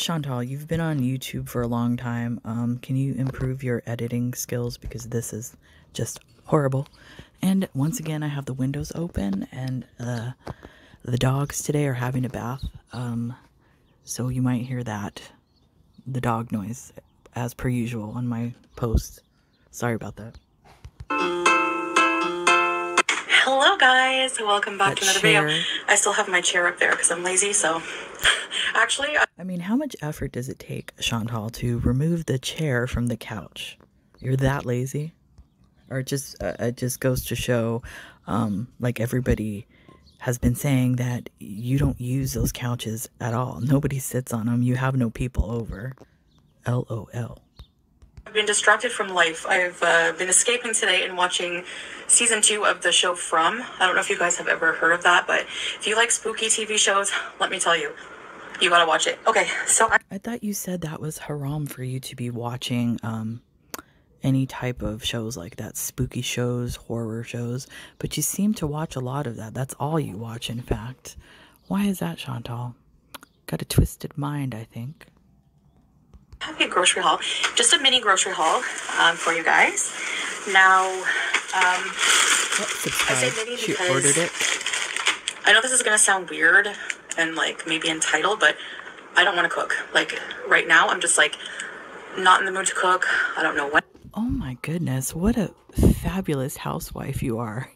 Chantal, you've been on YouTube for a long time. Can you improve your editing skills, because this is just horrible. And once again, I have the windows open, and the dogs today are having a bath. So you might hear that, the dog noise, as per usual on my posts. Sorry about that. Hello guys, welcome back to another video. I still have my chair up there because I'm lazy, so actually I mean, how much effort does it take, Chantal, to remove the chair from the couch? You're that lazy? Or it just goes to show, like everybody has been saying, that you don't use those couches at all. Nobody sits on them. You have no people over. LOL. I've been distracted from life. I've been escaping today and watching season 2 of the show From. I don't know if you guys have ever heard of that, but if you like spooky TV shows, let me tell you, you gotta watch it. Okay, so I thought you said that was haram for you to be watching any type of shows like that, spooky shows, horror shows, but you seem to watch a lot of that. That's all you watch, in fact. Why is that, Chantal? Got a twisted mind, I think. Happy grocery haul, just a mini grocery haul for you guys. Now, I say mini she because ordered it. I know this is gonna sound weird and like maybe entitled, but I don't want to cook. Like right now, I'm just like not in the mood to cook. I don't know what. Oh my goodness, what a fabulous housewife you are.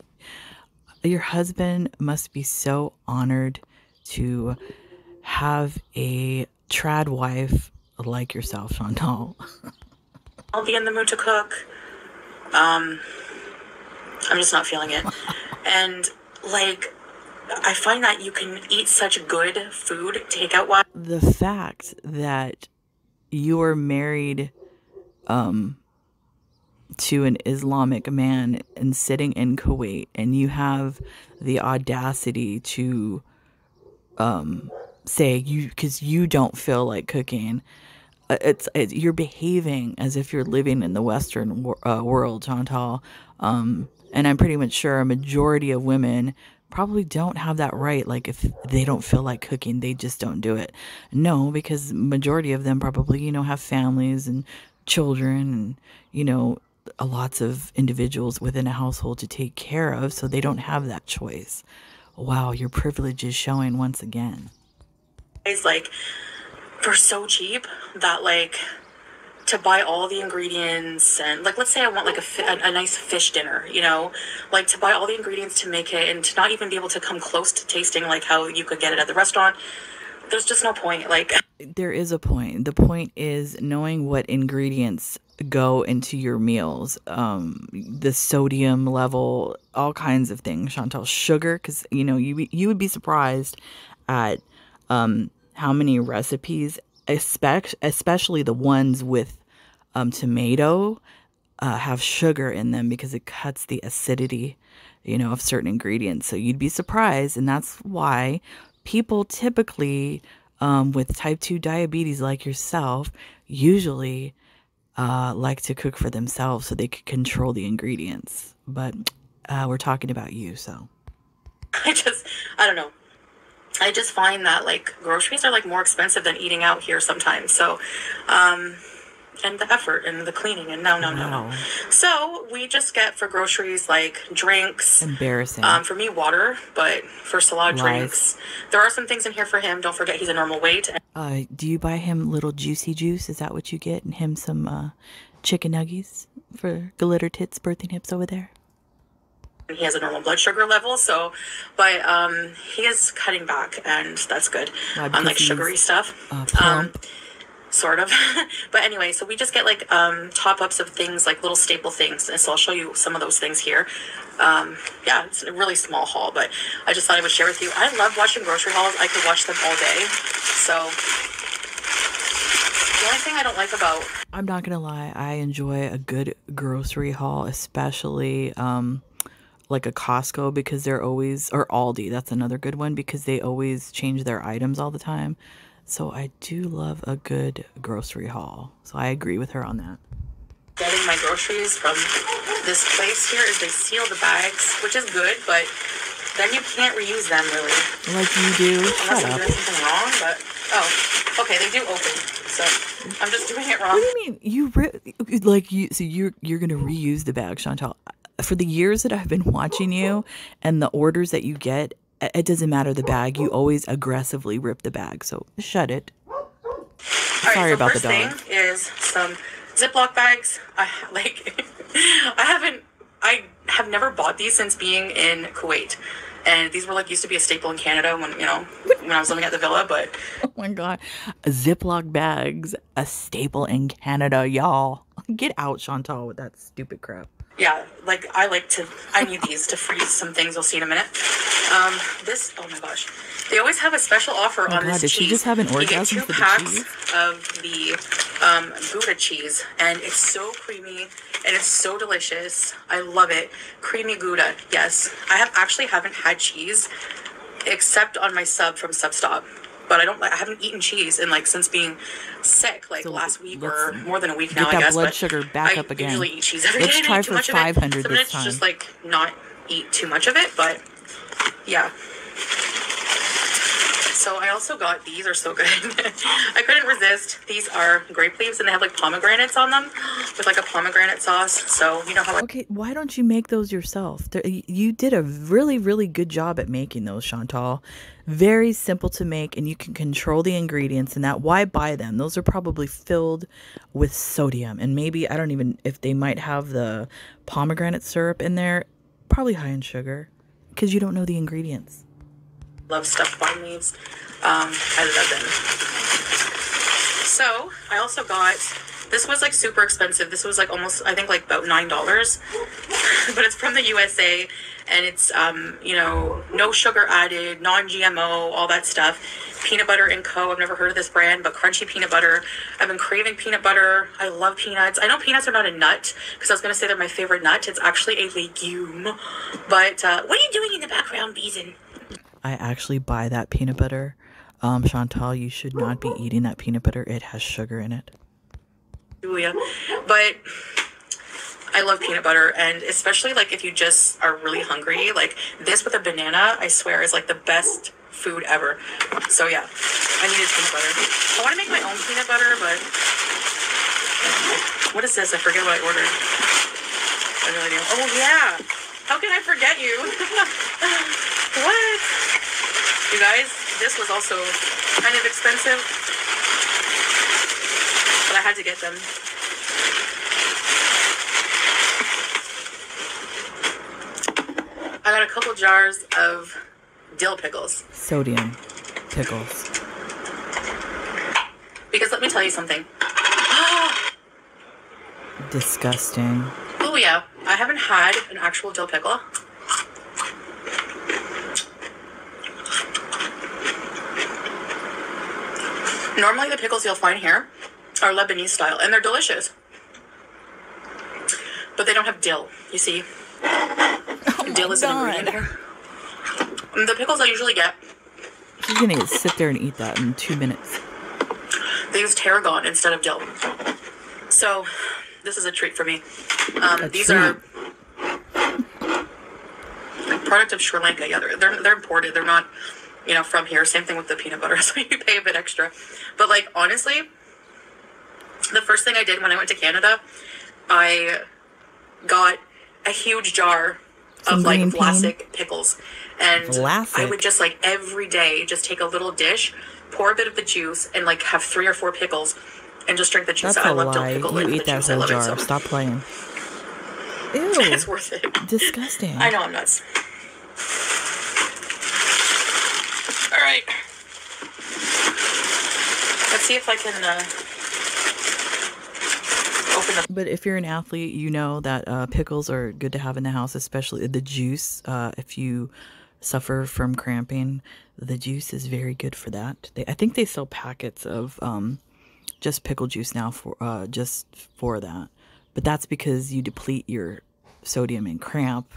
Your husband must be so honored to have a trad wife like yourself, Chantal. I'll be in the mood to cook. I'm just not feeling it. And like, I find that you can eat such good food takeout wise. The fact that you are married to an Islamic man and sitting in Kuwait, and you have the audacity to say because you don't feel like cooking. You're behaving as if you're living in the Western world, Chantal. And I'm pretty much sure a majority of women probably don't have that right. Like, if they don't feel like cooking, they just don't do it. No, because majority of them probably, have families and children and, lots of individuals within a household to take care of, so they don't have that choice. Wow, your privilege is showing once again. It's like, for so cheap that like to buy all the ingredients, and like let's say I want like a nice fish dinner, like to buy all the ingredients to make it, and to not even be able to come close to tasting like how you could get it at the restaurant. There's just no point. Like, there is a point. The point is knowing what ingredients go into your meals, the sodium level, all kinds of things, Chantal. Sugar, because you would be surprised at how many recipes, especially the ones with tomato, have sugar in them, because it cuts the acidity, of certain ingredients. So you'd be surprised, and that's why people typically with type 2 diabetes like yourself usually like to cook for themselves so they can control the ingredients. But we're talking about you, so. I don't know. I just find that like groceries are like more expensive than eating out here sometimes. So, and the effort and the cleaning and no. So we just get for groceries like drinks. Embarrassing. For me, water, but for Salah, drinks. There are some things in here for him. Don't forget he's a normal weight. Do you buy him little juicy juice? Is that what you get? And him some chicken nuggies for glitter tits, birthing hips over there? He has a normal blood sugar level, but he is cutting back, and that's good. On like sugary stuff. Sort of. But anyway, so we just get like top-ups of things, like little staple things, and so I'll show you some of those things here. Yeah, it's a really small haul, but I just thought I would share with you. I love watching grocery hauls. I could watch them all day. So the only thing I don't like about... I'm not gonna lie, I enjoy a good grocery haul, especially like a Costco, because they're always, or Aldi, that's another good one, because they always change their items all the time. So I do love a good grocery haul. So I agree with her on that. Getting my groceries from this place here is they seal the bags, which is good, but then you can't reuse them really. Like you do. Unless I'm doing something wrong, but Oh, okay, they do open, so I'm just doing it wrong. What do you mean? So you're gonna reuse the bag, Chantal? For the years that I've been watching you and the orders that you get, it doesn't matter the bag. You always aggressively rip the bag. So shut it. Sorry so about the first dog. thing is some Ziploc bags. I have never bought these since being in Kuwait. And these were like used to be a staple in Canada when I was living at the villa, but oh my god, Ziploc bags, a staple in Canada, y'all. Get out, Chantal, with that stupid crap. Yeah, like I need these to freeze some things. We'll see in a minute. Oh my gosh, they always have a special offer on this cheese. Did she just have an orgasm you get 2 for packs the cheese? of the Gouda cheese, and it's so creamy and it's so delicious. I love it. Creamy Gouda. Yes, I haven't had cheese except on my sub from Substop. But I haven't eaten cheese in since being sick, last week or more than a week now. Get that I guess. blood sugar back up again. I usually eat cheese every day. Let's try for 500 this time. Just not eat too much of it, but yeah. So I also got these. Are so good. I couldn't resist. These are grape leaves, and they have pomegranates on them with a pomegranate sauce. So you know how. Okay, why don't you make those yourself? You did a really, really good job at making those, Chantal. Very simple to make, and you can control the ingredients. And that, why buy them? Those are probably filled with sodium, and maybe I don't even if they might have the pomegranate syrup in there. Probably high in sugar, because you don't know the ingredients. Love stuffed vine leaves. I love them. So I also got, this was super expensive. This was almost, I think about $9, but it's from the USA, and it's, no sugar added, non-GMO, all that stuff. Peanut Butter & Co. I've never heard of this brand, but crunchy peanut butter. I've been craving peanut butter. I love peanuts. I know peanuts are not a nut, because I was going to say they're my favorite nut. It's actually a legume. But what are you doing in the background, Beeson? I actually buy that peanut butter. Chantal, you should not be eating that peanut butter. It has sugar in it. Julia. But I love peanut butter, and especially if you just are really hungry, this with a banana, I swear, is the best food ever. So yeah, I needed peanut butter. I want to make my own peanut butter, but what is this? I forget what I ordered. I have no idea. Oh yeah, how can I forget you? What? You guys, this was also kind of expensive, but I had to get them. I got a couple jars of dill pickles. Sodium pickles. Because let me tell you something. Disgusting. Oh yeah, I haven't had an actual dill pickle. Normally the pickles you'll find here are Lebanese style, and they're delicious. But they don't have dill, you see. Dill is an ingredient here. The pickles I usually get. She's gonna sit there and eat that in 2 minutes. They use tarragon instead of dill. So, this is a treat for me. These are a product of Sri Lanka. Yeah, they're imported. They're not, from here. Same thing with the peanut butter, so you pay a bit extra. But honestly, the first thing I did when I went to Canada, I got a huge jar of Vlasic pickles, and I would just every day just take a little dish, pour a bit of the juice, and have 3 or 4 pickles, and just drink the juice. That's a lie. You eat that whole jar. Stop playing. Ew. It's worth it. Disgusting. I know, I'm nuts. All right. Let's see if I can open the... But if you're an athlete, you know that pickles are good to have in the house, especially the juice. If you suffer from cramping, the juice is very good for that. I think they sell packets of just pickle juice now for that. But that's because you deplete your sodium and cramp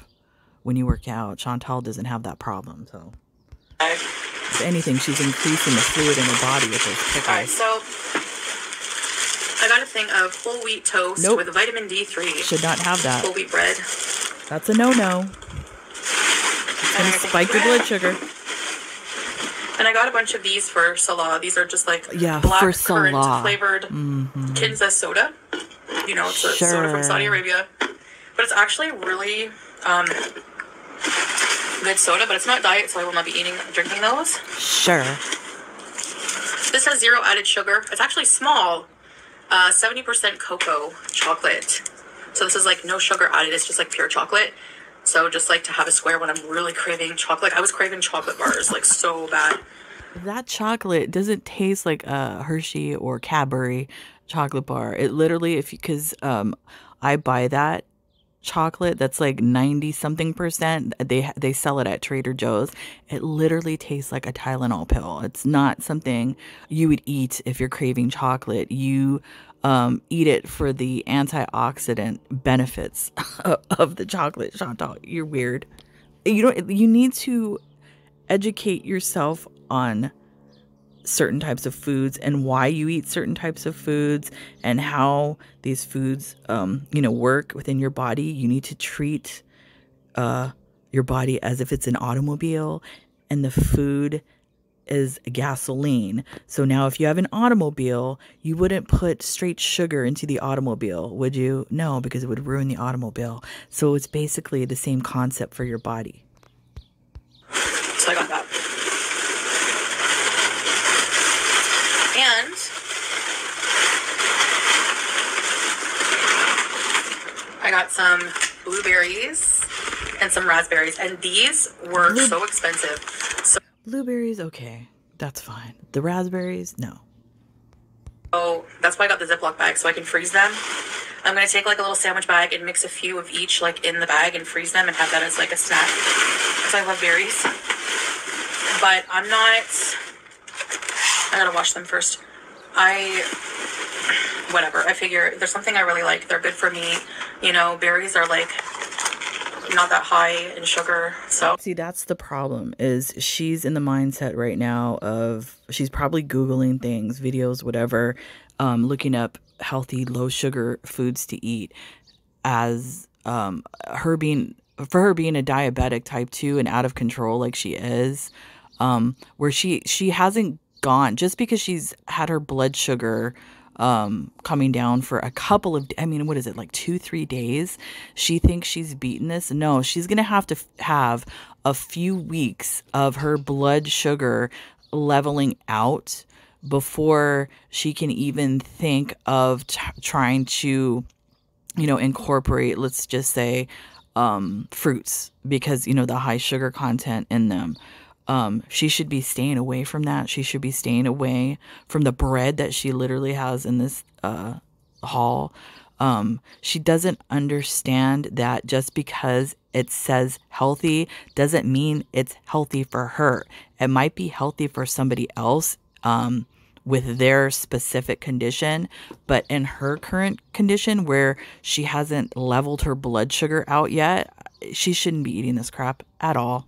when you work out. Chantal doesn't have that problem, so... If anything, she's increasing the fluid in her body with those pickles. Alright, so I got a thing of whole wheat toast with vitamin D3. Should not have that. Whole wheat bread. That's a no-no. It's going to spike your blood sugar. And I got a bunch of these for Salah. These are just like Yeah, black for currant Salah. flavored Kinza soda. You know, it's a soda from Saudi Arabia. But it's actually really good soda, but it's not diet, so I will not be drinking those. Sure. This has 0 added sugar. It's actually small. 70% cocoa chocolate. So this is like no sugar added. It's just like pure chocolate. So just like to have a square when I'm really craving chocolate. I was craving chocolate bars like so bad. That chocolate doesn't taste like a Hershey or Cadbury chocolate bar. It literally, because I buy that chocolate that's like 90 something percent. They sell it at Trader Joe's. It literally tastes like a Tylenol pill. It's not something you would eat if you're craving chocolate. You eat it for the antioxidant benefits of the chocolate. Chantal, you're weird. You need to educate yourself on certain types of foods and why you eat certain types of foods and how these foods work within your body. You need to treat your body as if it's an automobile and the food is gasoline. So now if you have an automobile, you wouldn't put straight sugar into the automobile, would you? No, because it would ruin the automobile. So it's basically the same concept for your body. So I got that. And I got some blueberries and some raspberries, and these were so expensive. So blueberries, okay, that's fine. The raspberries, no. Oh, that's why I got the Ziploc bag, so I can freeze them. I'm going to take like a little sandwich bag and mix a few of each like in the bag and freeze them and have that as like a snack. Because I love berries. But I'm not... I gotta wash them first. Whatever. I figure there's something I really like. They're good for me. You know, berries are like not that high in sugar. So see, that's the problem, is she's in the mindset right now of she's probably Googling things, videos, whatever, looking up healthy, low sugar foods to eat as her being a diabetic type 2 and out of control like she is, where she hasn't gone just because she's had her blood sugar coming down for a couple of, what is it, like 2-3 days? She thinks she's beaten this. No, she's going to have a few weeks of her blood sugar leveling out before she can even think of trying to, incorporate, let's just say, fruits, because, the high sugar content in them. She should be staying away from that. She should be staying away from the bread that she literally has in this haul. She doesn't understand that just because it says healthy doesn't mean it's healthy for her. It might be healthy for somebody else with their specific condition, but in her current condition where she hasn't leveled her blood sugar out yet, she shouldn't be eating this crap at all.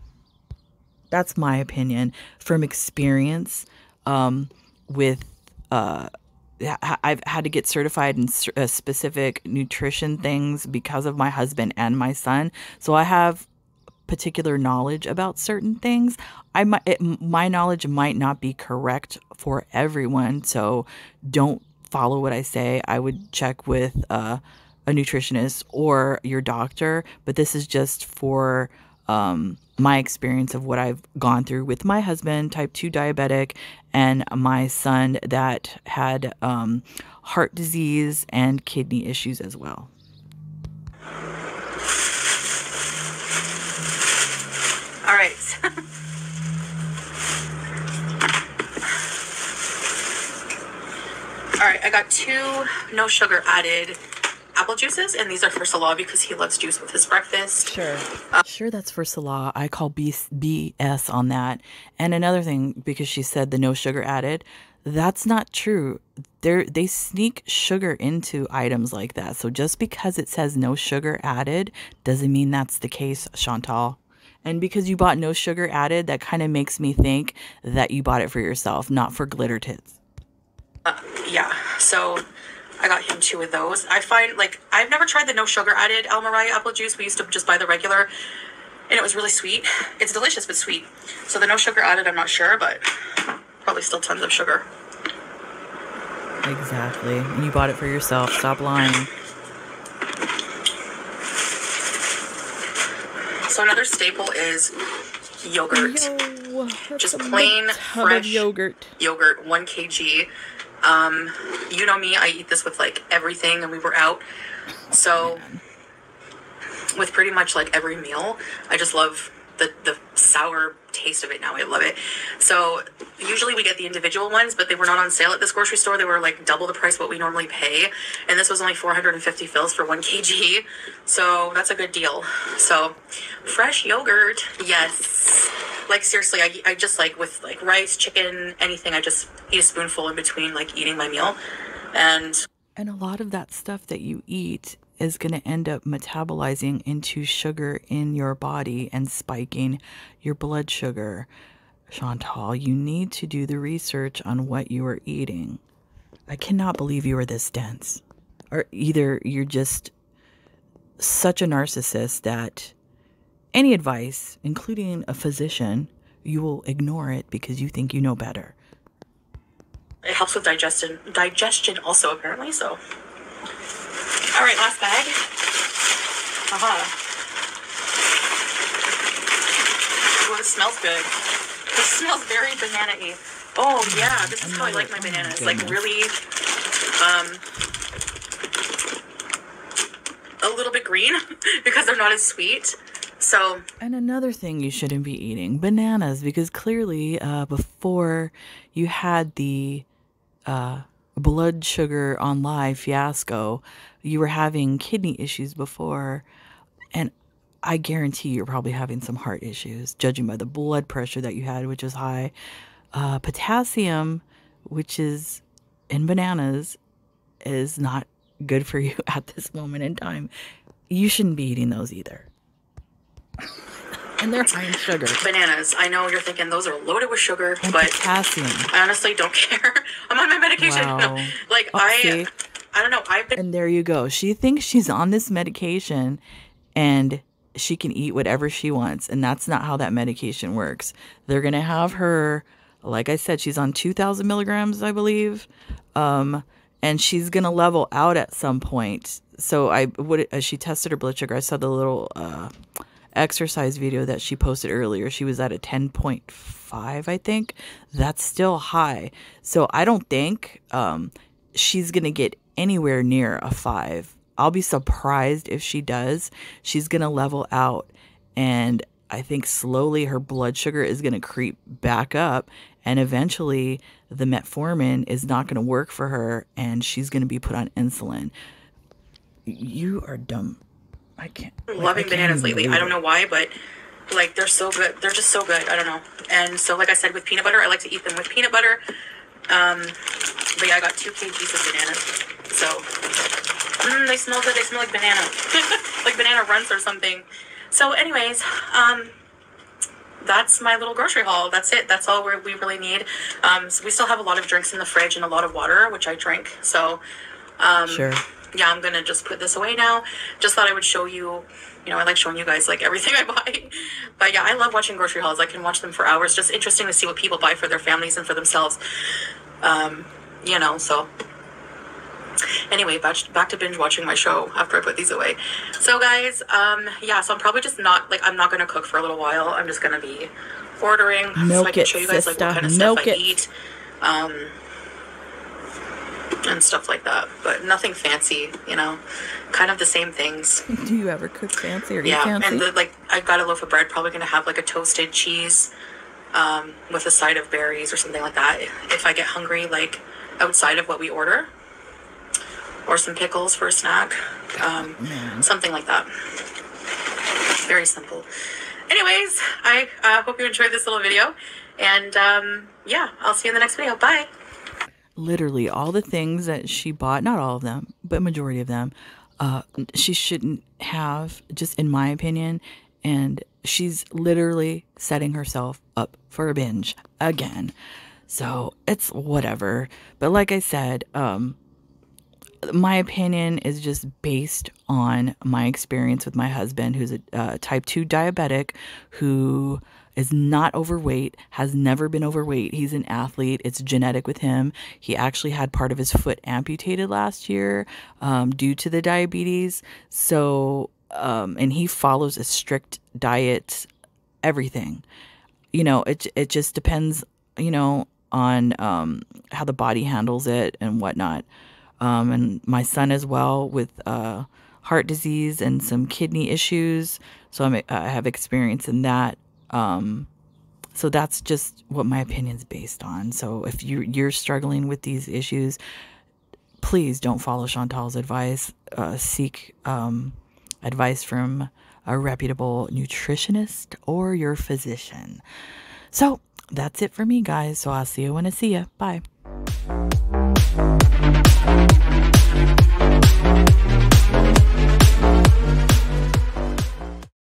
That's my opinion from experience with I've had to get certified in specific nutrition things because of my husband and my son. So I have particular knowledge about certain things. My knowledge might not be correct for everyone. So don't follow what I say. I would check with a nutritionist or your doctor. But this is just for my experience of what I've gone through with my husband, type 2 diabetic, and my son that had heart disease and kidney issues as well. All right. All right, I got 2 no sugar added apple juices, and these are for Salah because he loves juice with his breakfast. Sure, that's for Salah. I call BS on that. And another thing, because she said the no sugar added, that's not true. They sneak sugar into items like that. So just because it says no sugar added doesn't mean that's the case, Chantal. And because you bought no sugar added, that kind of makes me think that you bought it for yourself, not for glitter tits. Yeah, so I got him 2 of those. I find, like, I've never tried the no sugar added Almarai apple juice. We used to just buy the regular. And it was really sweet. It's delicious, but sweet. So the no sugar added, I'm not sure, but probably still tons of sugar. Exactly. And you bought it for yourself. Stop lying. So another staple is yogurt. Just plain fresh yogurt, 1 kg. You know me, I eat this with like everything, and we were out. So with pretty much like every meal, I just love the sour taste of it now. I love it. So usually we get the individual ones, but they were not on sale at this grocery store. They were like double the price what we normally pay. And this was only 450 fills for 1 kg. So that's a good deal. So fresh yogurt. Yes. Like seriously, I just like with like rice, chicken, anything, I just eat a spoonful in between like eating my meal. And a lot of that stuff that you eat is going to end up metabolizing into sugar in your body and spiking your blood sugar. Chantal, you need to do the research on what you are eating. I cannot believe you are this dense. Or either you're just such a narcissist that any advice, including a physician, you will ignore it because you think you know better. It helps with digestion also, apparently, so. All right, last bag. Oh, this smells good. This smells very banana-y. Oh, yeah, this is how I like my bananas. Like, really, a little bit green because they're not as sweet. So. And another thing you shouldn't be eating, bananas, because clearly before you had the blood sugar on live fiasco, you were having kidney issues before, and I guarantee you're probably having some heart issues, judging by the blood pressure that you had, which is high. Potassium, which is in bananas, is not good for you at this moment in time. You shouldn't be eating those either. And they're high in sugar. Bananas. I know you're thinking those are loaded with sugar, and but potassium. I honestly don't care. I'm on my medication. Wow. No, like I don't know. And there you go. She thinks she's on this medication and she can eat whatever she wants. And that's not how that medication works. They're going to have her, like I said, she's on 2,000 milligrams, I believe. And she's going to level out at some point. So as she tested her blood sugar, I saw the little exercise video that she posted earlier. She was at a 10.5, I think. That's still high. So I don't think she's going to get anywhere near a 5. I'll be surprised if she does. She's going to level out, and I think slowly her blood sugar is going to creep back up, and eventually the metformin is not going to work for her, and she's going to be put on insulin. You are dumb. I can't. Loving bananas lately. I don't know why, but like they're so good. They're just so good. I don't know. And so, like I said, with peanut butter, I like to eat them with peanut butter. But yeah, I got 2 kgs of bananas. So they smell good. They smell like banana, like banana runts or something. So, anyways, that's my little grocery haul. That's it. That's all we really need. So we still have a lot of drinks in the fridge and a lot of water, which I drink. So, sure. Yeah, I'm gonna just put this away now. Just thought I would show you, I like showing you guys like everything I buy. But yeah, I love watching grocery hauls. I can watch them for hours. Just interesting to see what people buy for their families and for themselves. So anyway, back to binge watching my show after I put these away. So guys, so I'm probably just I'm not gonna cook for a little while. I'm just gonna be ordering so I can show you guys like what kind of stuff I eat. And stuff like that, but nothing fancy, kind of the same things. Do you ever cook fancy or eat fancy? And I've got a loaf of bread, probably going to have like a toasted cheese with a side of berries or something like that if I get hungry, like outside of what we order, or some pickles for a snack, something like that. Very simple. Anyways, I hope you enjoyed this little video, and I'll see you in the next video. Bye. Literally all the things that she bought, not all of them, but majority of them, she shouldn't have, just in my opinion. And she's literally setting herself up for a binge again. So it's whatever. But like I said, my opinion is just based on my experience with my husband, who's a type 2 diabetic who is not overweight, has never been overweight. He's an athlete. It's genetic with him. He actually had part of his foot amputated last year due to the diabetes. So, and he follows a strict diet, everything. It just depends, on how the body handles it and whatnot. And my son as well with heart disease and some kidney issues. So I have experience in that. So that's just what my opinion's based on. So if you're struggling with these issues, please don't follow Chantal's advice. Seek advice from a reputable nutritionist or your physician. So that's it for me, guys. So I'll see you when I see you. Bye.